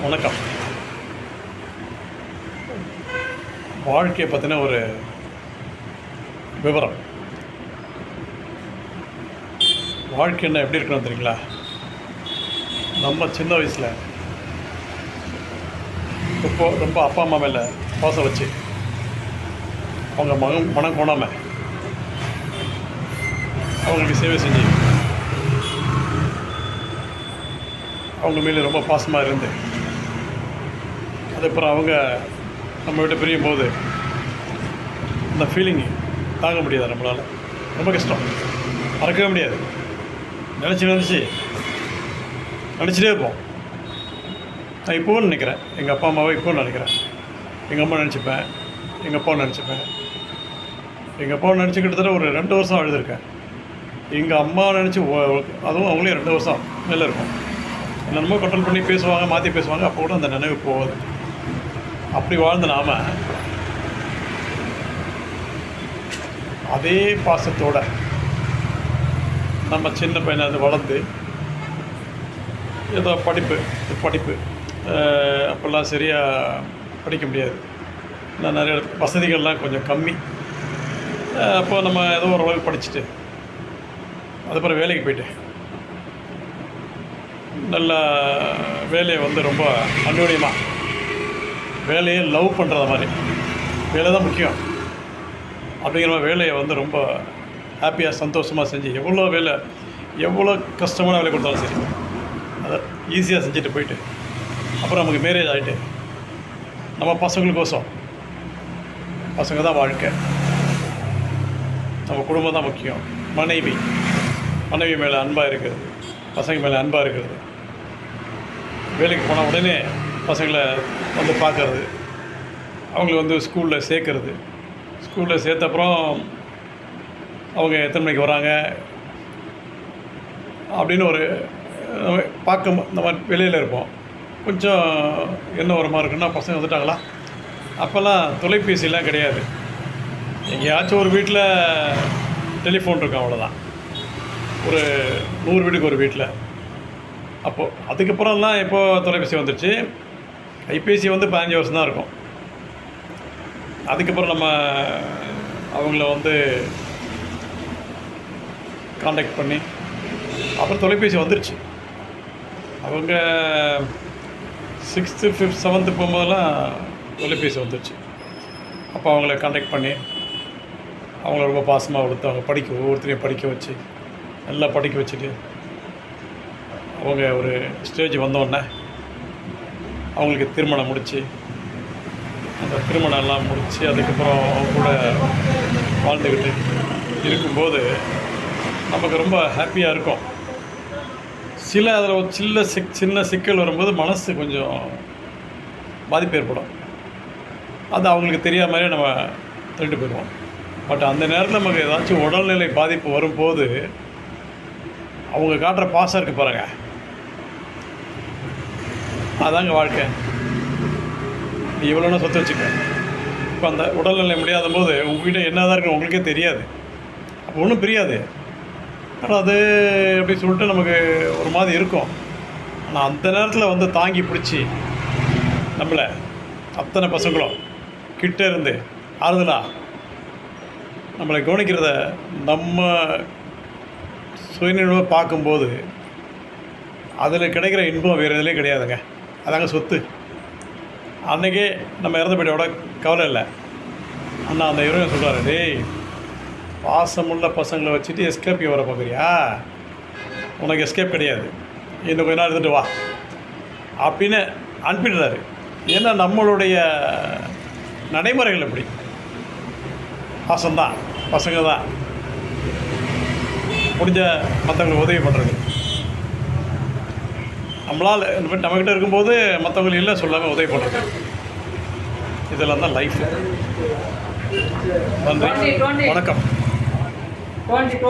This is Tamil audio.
வணக்கம். வாழ்க்கையை பற்றின ஒரு விவரம். வாழ்க்கைன்னா எப்படி இருக்கணும் தெரியுங்களா? நம்ம சின்ன வயசில் ரொம்ப அப்பா அம்மா மேலே பாசம் வச்சு அவங்க மனம் கோணாமல் அவங்களுக்கு சேவை செஞ்சு அவங்க மேலே ரொம்ப பாசமாக இருந்து அதுக்கப்புறம் அவங்க நம்ம விட்டு பிரியும் போது அந்த ஃபீலிங் தாங்க முடியாது. நம்மளால் ரொம்ப கஷ்டம், மறக்கவே முடியாது. நினச்சிட்டே இருப்போம். நான் இப்போவும் நினைக்கிறேன், எங்கள் அப்பா அம்மாவை இப்போவும் நினைக்கிறேன். எங்கள் அம்மா நினச்சிப்பேன், எங்கள் அப்பாவை நினச்சிப்பேன். எங்கள் அப்பாவை நினச்சி கிட்டத்தட்ட ஒரு 2 வருஷம் அழுதுருக்கேன். எங்கள் அம்மா நினச்சி அதுவும் அவங்களே 2 வருஷம் மேலே இருக்கும். என்னென்னமோ கண்ட்ரோல் பண்ணி பேசுவாங்க, மாற்றி பேசுவாங்க. அப்போ கூட அந்த நினைவு போகுது. அப்படி வாழ்ந்த நாம் அதே பாசத்தோடு நம்ம சின்ன பையனை அது வளர்ந்து ஏதோ படிப்பு அப்போல்லாம் சரியாக படிக்க முடியாது. நான் நிறைய வசதிகள்லாம் கொஞ்சம் கம்மி. அப்போ நம்ம ஏதோ ஓரளவுக்கு படிச்சுட்டு அதுக்கப்புறம் வேலைக்கு போயிட்டு நல்ல வேலையை ரொம்ப அந்யோன்யமாக வேலையை லவ் பண்ணுறத மாதிரி, வேலை தான் முக்கியம் அப்படிங்கிற மாதிரி வேலையை ரொம்ப ஹாப்பியாக சந்தோஷமாக செஞ்சு எவ்வளோ கஷ்டமான வேலை கொடுத்தாலும் சரி அதை ஈஸியாக செஞ்சுட்டு போயிட்டு அப்புறம் நமக்கு மேரேஜ் ஆகிட்டு நம்ம பசங்களுக்கோசம், பசங்க தான் வாழ்க்கை, நம்ம குடும்பம் தான் முக்கியம். மனைவி மேலே அன்பாக இருக்கிறது, பசங்க மேலே அன்பாக இருக்கிறது, வேலைக்கு போன உடனே பசங்களை பார்க்கறது, அவங்கள ஸ்கூலில் சேர்க்கறது, ஸ்கூலில் சேர்த்த அப்புறம் அவங்க எத்தனை மணிக்கு வராங்க அப்படின்னு ஒரு பார்க்க நம்ம வெளியில் இருப்போம். கொஞ்சம் என்ன ஒரு மாதிரி இருக்குன்னா பசங்க வந்துட்டாங்களா. அப்போல்லாம் தொலைபேசிலாம் கிடையாது. எங்கேயாச்சும் ஒரு வீட்டில் டெலிஃபோன் இருக்கும், அவ்வளோதான். ஒரு 100 வீட்டுக்கு ஒரு வீட்டில். அப்போது அதுக்கப்புறம்லாம் இப்போது தொலைபேசி வந்துடுச்சு. கைபேசி 15 வருஷம் தான் இருக்கும். அதுக்கப்புறம் நம்ம அவங்கள காண்டாக்ட் பண்ணி அப்புறம் தொலைபேசி வந்துடுச்சு. அவங்க 6th 5th 7th போகும்போதெல்லாம் தொலைபேசி வந்துடுச்சு. அப்போ அவங்கள காண்டாக்ட் பண்ணி அவங்கள ரொம்ப பாசமாக வளர்த்து அவங்க ஒவ்வொருத்தரையும் படிக்க வச்சு நல்லா படிக்க வச்சுட்டு அவங்க ஒரு ஸ்டேஜ் வந்தோடனே அவங்களுக்கு திருமணம் முடித்து அந்த திருமணம்லாம் முடித்து அதுக்கப்புறம் அவங்க கூட வாழ்ந்துக்கிட்டு இருக்கும்போது நமக்கு ரொம்ப ஹாப்பியாக இருக்கும். அதில் ஒரு சின்ன சிக்கல் வரும்போது மனசு கொஞ்சம் பாதிப்பு ஏற்படும். அது அவங்களுக்கு தெரியாத மாதிரியே நம்ம தள்ளிட்டு போயிடுவோம். பட் அந்த நேரத்தில் நமக்கு ஏதாச்சும் உடல்நிலை பாதிப்பு வரும்போது அவங்க காட்டுற பாசம் இருக்குது பாருங்கள், அதாங்க வாழ்க்கை. நீ இவ்வளோனா சொத்து வச்சுக்க. இப்போ அந்த உடல்நிலை முடியாத போது உங்கள்கிட்ட என்ன தான் இருக்குன்னு உங்களுக்கே தெரியாது. அப்போ ஒன்றும் புரியாது. ஆனால் அது அப்படி சொல்லிட்டு நமக்கு ஒரு மாதிரி இருக்கும். ஆனால் அந்த நேரத்தில் தாங்கி பிடிச்சி நம்மளை அத்தனை பசங்களும் கிட்டே இருந்து ஆறுதலாக நம்மளை கவனிக்கிறத நம்ம சுயநினைவாக பார்க்கும்போது அதில் கிடைக்கிற இன்பம் வேறு எதுலேயும் கிடையாதுங்க. அதாங்க சொத்து. அன்றைக்கே நம்ம இறந்து போய்ட்டோட கவலை இல்லை. ஆனால் அந்த இறைவன் சொல்கிறாரு, டேய் பாசமுள்ள பசங்களை வச்சுட்டு எஸ்கேப் வர பார்க்குறியா? உனக்கு எஸ்கேப் கிடையாது, இன்னும் கொஞ்ச நாள் இருந்துட்டு வா அப்படின்னு அனுப்பிடுறாரு. ஏன்னா நம்மளுடைய நடைமுறைகள் எப்படி, பாசம்தான், பசங்க தான், முடிஞ்ச மற்றவங்களுக்கு உதவி பண்ணுறது. நம்மளால் நம்மக்கிட்ட இருக்கும்போது மற்றவங்களுக்கு இல்லை சொல்லாமல் உதவி பண்ணுறது, இதெல்லாம் தான் லைஃப். நன்றி, வணக்கம்.